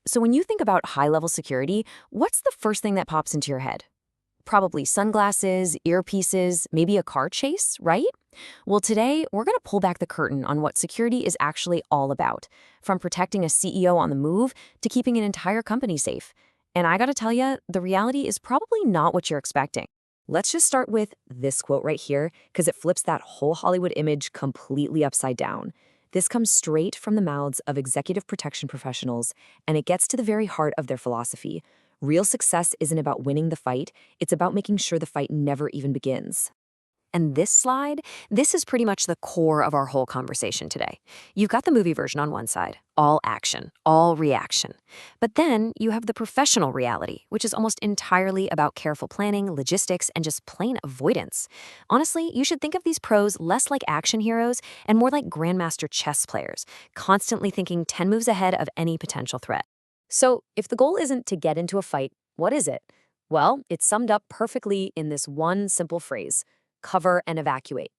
So when you think about high-level security, what's the first thing that pops into your head? Probably sunglasses, earpieces, maybe a car chase, right? Well, today, we're going to pull back the curtain on what security is actually all about, from protecting a CEO on the move to keeping an entire company safe. And I got to tell you, the reality is probably not what you're expecting. Let's just start with this quote right here, because it flips that whole Hollywood image completely upside down. This comes straight from the mouths of executive protection professionals, and it gets to the very heart of their philosophy. Real success isn't about winning the fight, it's about making sure the fight never even begins. And this slide, this is pretty much the core of our whole conversation today. You've got the movie version on one side, all action, all reaction. But then you have the professional reality, which is almost entirely about careful planning, logistics, and just plain avoidance. Honestly, you should think of these pros less like action heroes and more like grandmaster chess players, constantly thinking 10 moves ahead of any potential threat. So, if the goal isn't to get into a fight, what is it? Well, it's summed up perfectly in this one simple phrase: cover and evacuate.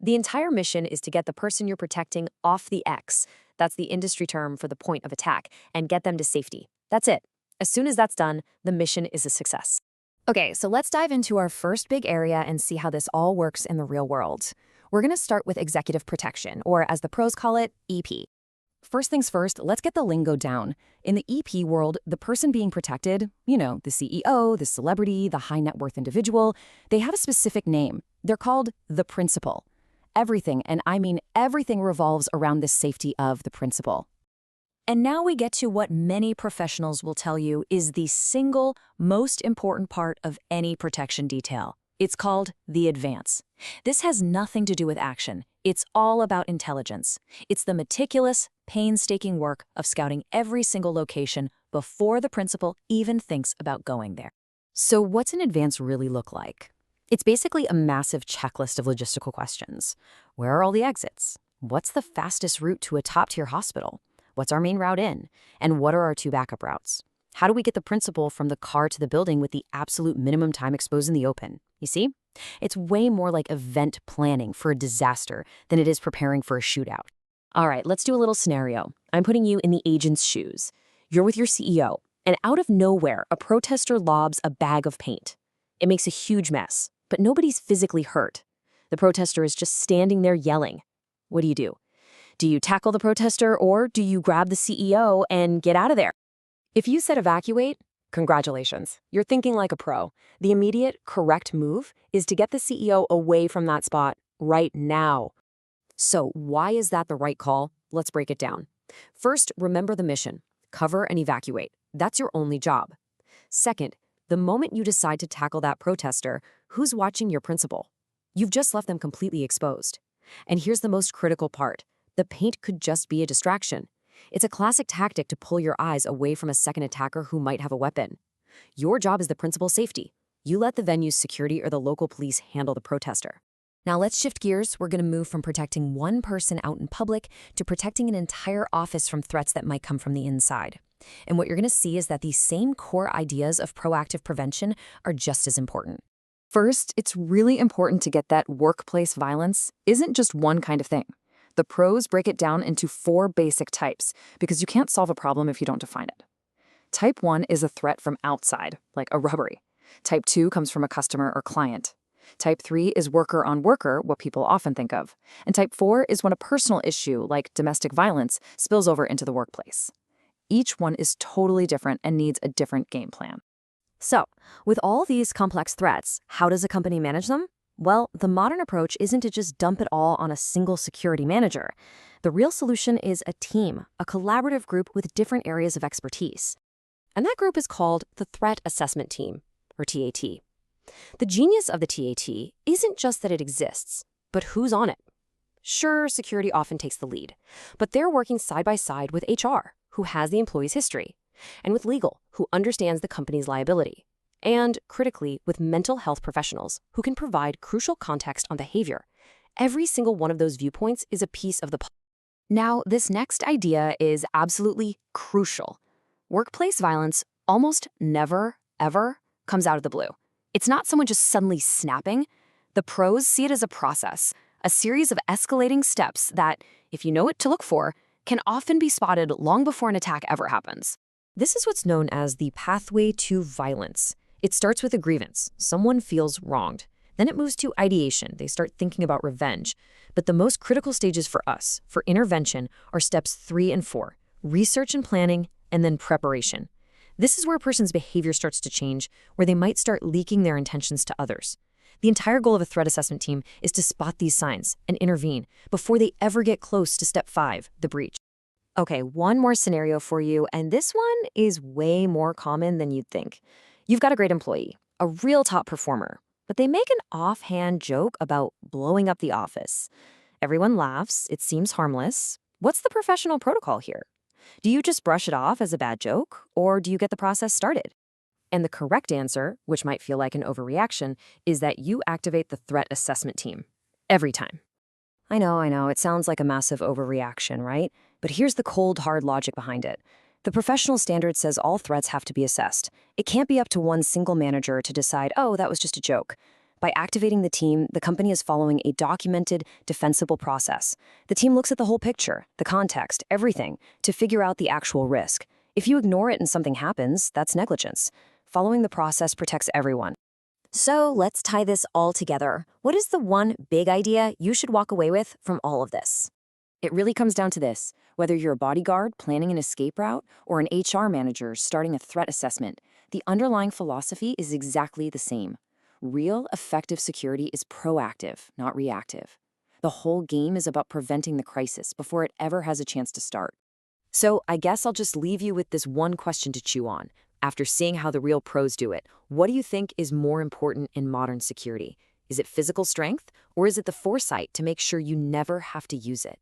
The entire mission is to get the person you're protecting off the X, that's the industry term for the point of attack, and get them to safety. That's it. As soon as that's done, the mission is a success. Okay, so let's dive into our first big area and see how this all works in the real world. We're going to start with executive protection, or as the pros call it, EP. First things first, let's get the lingo down. In the EP world, the person being protected, the CEO, the celebrity, the high net worth individual, they have a specific name. They're called the principal. Everything, and I mean everything, revolves around the safety of the principal. And now we get to what many professionals will tell you is the single most important part of any protection detail. It's called the advance. This has nothing to do with action. It's all about intelligence. It's the meticulous, painstaking work of scouting every single location before the principal even thinks about going there. So what's an advance really look like? It's basically a massive checklist of logistical questions. Where are all the exits? What's the fastest route to a top-tier hospital? What's our main route in? And what are our two backup routes? How do we get the principal from the car to the building with the absolute minimum time exposed in the open? You see? It's way more like event planning for a disaster than it is preparing for a shootout. All right, let's do a little scenario. I'm putting you in the agent's shoes. You're with your CEO, and out of nowhere, a protester lobs a bag of paint. It makes a huge mess, but nobody's physically hurt. The protester is just standing there yelling. What do? Do you tackle the protester, or do you grab the CEO and get out of there? If you said evacuate, congratulations. You're thinking like a pro. The immediate, correct move is to get the CEO away from that spot right now. So why is that the right call? Let's break it down. First, remember the mission. Cover and evacuate. That's your only job. Second, the moment you decide to tackle that protester, who's watching your principal? You've just left them completely exposed. And here's the most critical part. The paint could just be a distraction. It's a classic tactic to pull your eyes away from a second attacker who might have a weapon. Your job is the principal's safety. You let the venue's security or the local police handle the protester. Now let's shift gears. We're going to move from protecting one person out in public to protecting an entire office from threats that might come from the inside. And what you're going to see is that these same core ideas of proactive prevention are just as important. First, it's really important to get that workplace violence isn't just one kind of thing. The pros break it down into 4 basic types because you can't solve a problem if you don't define it. Type 1 is a threat from outside, like a robbery. Type 2 comes from a customer or client. Type 3 is worker on worker, what people often think of. And Type 4 is when a personal issue, like domestic violence, spills over into the workplace. Each one is totally different and needs a different game plan. So, with all these complex threats, how does a company manage them? Well, the modern approach isn't to just dump it all on a single security manager. The real solution is a team, a collaborative group with different areas of expertise. And that group is called the Threat Assessment Team, or TAT. The genius of the TAT isn't just that it exists, but who's on it. Sure, security often takes the lead, but they're working side by side with HR, who has the employee's history, and with legal, who understands the company's liability, and, critically, with mental health professionals who can provide crucial context on behavior. Every single one of those viewpoints is a piece of the puzzle. Now, this next idea is absolutely crucial. Workplace violence almost never, ever comes out of the blue. It's not someone just suddenly snapping. The pros see it as a process, a series of escalating steps that, if you know what to look for, can often be spotted long before an attack ever happens. This is what's known as the pathway to violence. It starts with a grievance. Someone feels wronged. Then it moves to ideation. They start thinking about revenge. But the most critical stages for us, for intervention, are steps 3 and 4, research and planning, and then preparation. This is where a person's behavior starts to change, where they might start leaking their intentions to others. The entire goal of a threat assessment team is to spot these signs and intervene before they ever get close to step 5, the breach. Okay, one more scenario for you, and this one is way more common than you'd think. You've got a great employee, a real top performer, but they make an offhand joke about blowing up the office. Everyone laughs, it seems harmless. What's the professional protocol here? Do you just brush it off as a bad joke, or do you get the process started? And the correct answer, which might feel like an overreaction, is that you activate the threat assessment team. Every time. I know, it sounds like a massive overreaction, right? But here's the cold, hard logic behind it. The professional standard says all threats have to be assessed. It can't be up to one single manager to decide, oh, that was just a joke. By activating the team, the company is following a documented, defensible process. The team looks at the whole picture, the context, everything, to figure out the actual risk. If you ignore it and something happens, that's negligence. Following the process protects everyone. So let's tie this all together. What is the one big idea you should walk away with from all of this? It really comes down to this. Whether you're a bodyguard planning an escape route or an HR manager starting a threat assessment, the underlying philosophy is exactly the same. Real, effective security is proactive, not reactive. The whole game is about preventing the crisis before it ever has a chance to start. So I guess I'll just leave you with this one question to chew on. After seeing how the real pros do it, what do you think is more important in modern security? Is it physical strength, or is it the foresight to make sure you never have to use it?